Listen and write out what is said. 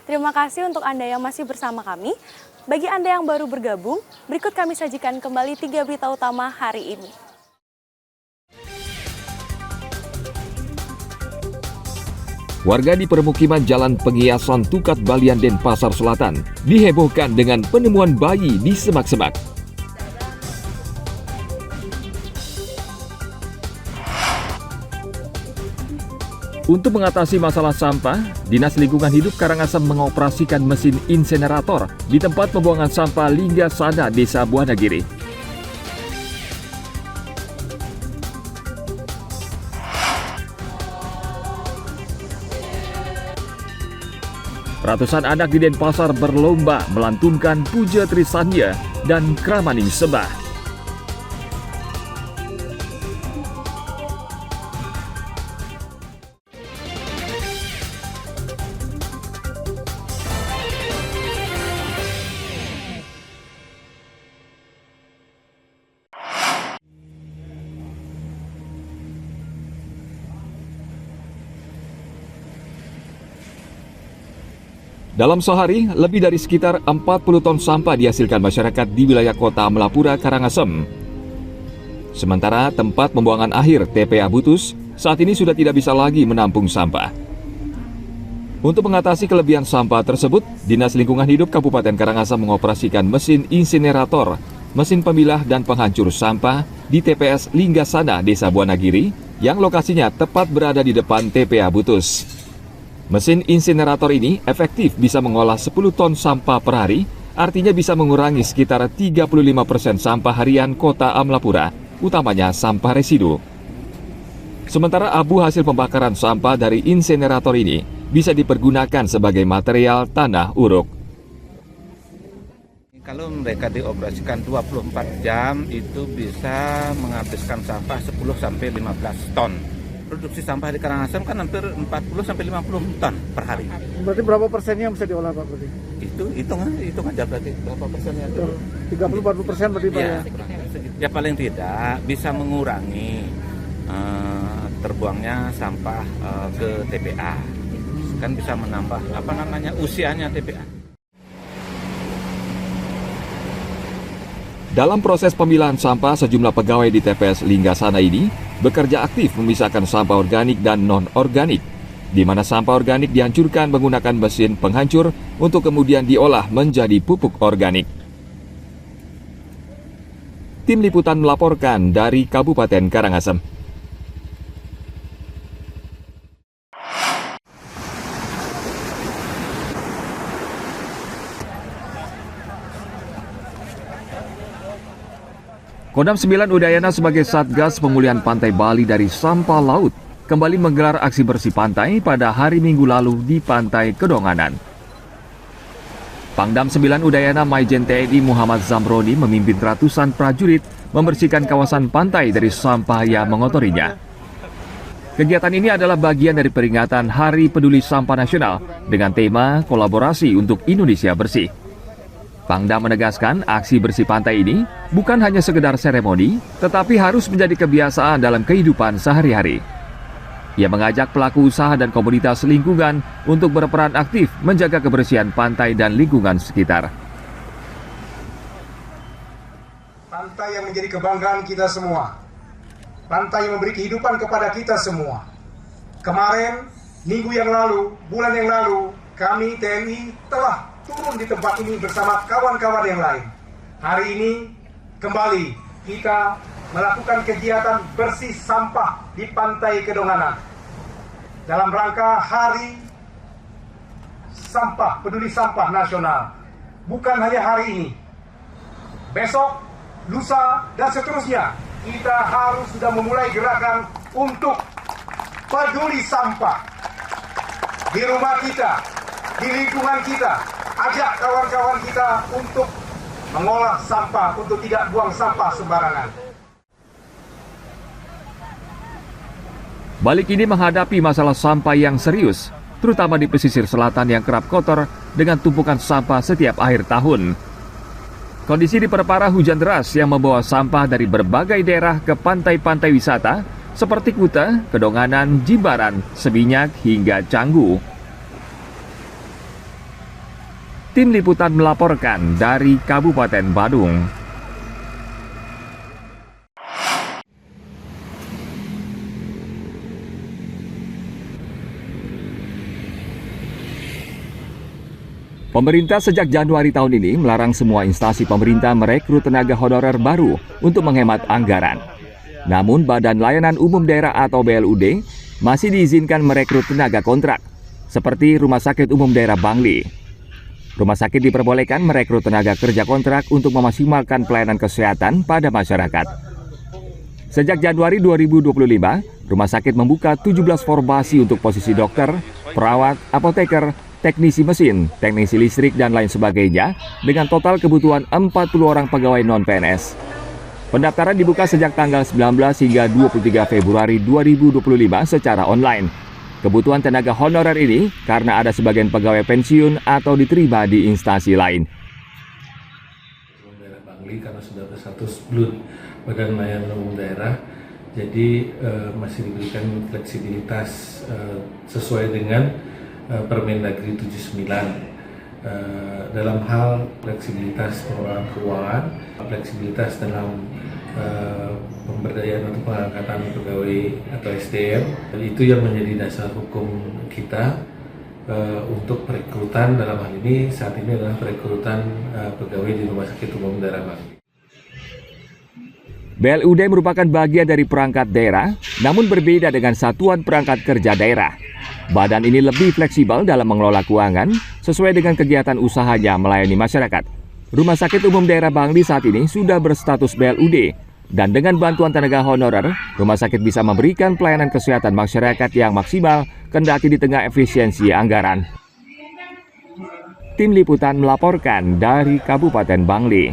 Terima kasih untuk Anda yang masih bersama kami. Bagi Anda yang baru bergabung, berikut kami sajikan kembali 3 berita utama hari ini. Warga di permukiman Jalan Pengiasan Tukat Balian Denpasar Selatan dihebohkan dengan penemuan bayi di semak-semak. Untuk mengatasi masalah sampah, Dinas Lingkungan Hidup Karangasem mengoperasikan mesin insinerator di tempat pembuangan sampah Linggasana, Desa Buanagiri. Ratusan anak di Denpasar berlomba melantunkan Puja Trisanya dan Kramaning Sembah. Dalam sehari, lebih dari sekitar 40 ton sampah dihasilkan masyarakat di wilayah kota Melapura, Karangasem. Sementara tempat pembuangan akhir TPA Butus saat ini sudah tidak bisa lagi menampung sampah. Untuk mengatasi kelebihan sampah tersebut, Dinas Lingkungan Hidup Kabupaten Karangasem mengoperasikan mesin insinerator, mesin pemilah dan penghancur sampah di TPS Linggasana, Desa Buanagiri, yang lokasinya tepat berada di depan TPA Butus. Mesin insinerator ini efektif bisa mengolah 10 ton sampah per hari, artinya bisa mengurangi sekitar 35% sampah harian kota Amlapura, utamanya sampah residu. Sementara abu hasil pembakaran sampah dari insinerator ini bisa dipergunakan sebagai material tanah uruk. Kalau mereka dioperasikan 24 jam itu bisa menghabiskan sampah 10-15 ton. Produksi sampah di Karangasem kan hampir 40-50 ton per hari. Berarti berapa persennya yang bisa diolah Pak? Berarti? Itu hitung aja berarti berapa persennya? 30-40% berarti Pak ya? Ya paling tidak bisa mengurangi terbuangnya sampah ke TPA. Kan bisa menambah usianya TPA. Dalam proses pemilahan sampah, sejumlah pegawai di TPS Linggasana ini bekerja aktif memisahkan sampah organik dan non-organik, di mana sampah organik dihancurkan menggunakan mesin penghancur untuk kemudian diolah menjadi pupuk organik. Tim Liputan melaporkan dari Kabupaten Karangasem. Kodam 9 Udayana sebagai Satgas Pemulihan Pantai Bali dari sampah laut kembali menggelar aksi bersih pantai pada hari Minggu lalu di Pantai Kedonganan. Pangdam 9 Udayana Maijen TNI Muhammad Zamroni memimpin ratusan prajurit membersihkan kawasan pantai dari sampah yang mengotorinya. Kegiatan ini adalah bagian dari peringatan Hari Peduli Sampah Nasional dengan tema Kolaborasi untuk Indonesia Bersih. Pangdam menegaskan aksi bersih pantai ini bukan hanya sekedar seremoni, tetapi harus menjadi kebiasaan dalam kehidupan sehari-hari. Ia mengajak pelaku usaha dan komunitas lingkungan untuk berperan aktif menjaga kebersihan pantai dan lingkungan sekitar. Pantai yang menjadi kebanggaan kita semua. Pantai yang memberi kehidupan kepada kita semua. Kemarin, minggu yang lalu, bulan yang lalu, kami TNI telah turun di tempat ini bersama kawan-kawan yang lain. Hari ini kembali kita melakukan kegiatan bersih sampah di Pantai Kedonganan dalam rangka Hari Sampah Peduli Sampah Nasional. Bukan hanya hari ini, besok, lusa, dan seterusnya kita harus sudah memulai gerakan untuk peduli sampah di rumah kita, di lingkungan kita. Ajak kawan-kawan kita untuk mengolah sampah, untuk tidak buang sampah sembarangan. Balik ini menghadapi masalah sampah yang serius, terutama di pesisir selatan yang kerap kotor dengan tumpukan sampah setiap akhir tahun. Kondisi diperparah hujan deras yang membawa sampah dari berbagai daerah ke pantai-pantai wisata seperti Kuta, Kedonganan, Jimbaran, Seminyak, hingga Canggu. Tim Liputan melaporkan dari Kabupaten Badung. Pemerintah sejak Januari tahun ini melarang semua instansi pemerintah merekrut tenaga honorer baru untuk menghemat anggaran. Namun Badan Layanan Umum Daerah atau BLUD masih diizinkan merekrut tenaga kontrak, seperti Rumah Sakit Umum Daerah Bangli. Rumah sakit diperbolehkan merekrut tenaga kerja kontrak untuk memaksimalkan pelayanan kesehatan pada masyarakat. Sejak Januari 2025, rumah sakit membuka 17 formasi untuk posisi dokter, perawat, apoteker, teknisi mesin, teknisi listrik, dan lain sebagainya dengan total kebutuhan 40 orang pegawai non-PNS. Pendaftaran dibuka sejak tanggal 19 hingga 23 Februari 2025 secara online. Kebutuhan tenaga honorer ini karena ada sebagian pegawai pensiun atau diterima di instansi lain. Daerah Bangli karena sudah berstatus BLUD Badan Layanan Umum Daerah, jadi masih diberikan fleksibilitas sesuai dengan Permendagri 79 dalam hal fleksibilitas pengelolaan keuangan, fleksibilitas dalam pemberdayaan atau pengangkatan pegawai atau SDM. Itu yang menjadi dasar hukum kita untuk perekrutan. Dalam hal ini saat ini adalah perekrutan pegawai di Rumah Sakit Umum Daerah Bangli. BLUD merupakan bagian dari perangkat daerah, namun berbeda dengan Satuan Perangkat Kerja Daerah. Badan ini lebih fleksibel dalam mengelola keuangan sesuai dengan kegiatan usahanya melayani masyarakat. Rumah Sakit Umum Daerah Bangli saat ini sudah berstatus BLUD, dan dengan bantuan tenaga honorer, rumah sakit bisa memberikan pelayanan kesehatan masyarakat yang maksimal kendati di tengah efisiensi anggaran. Tim Liputan melaporkan dari Kabupaten Bangli.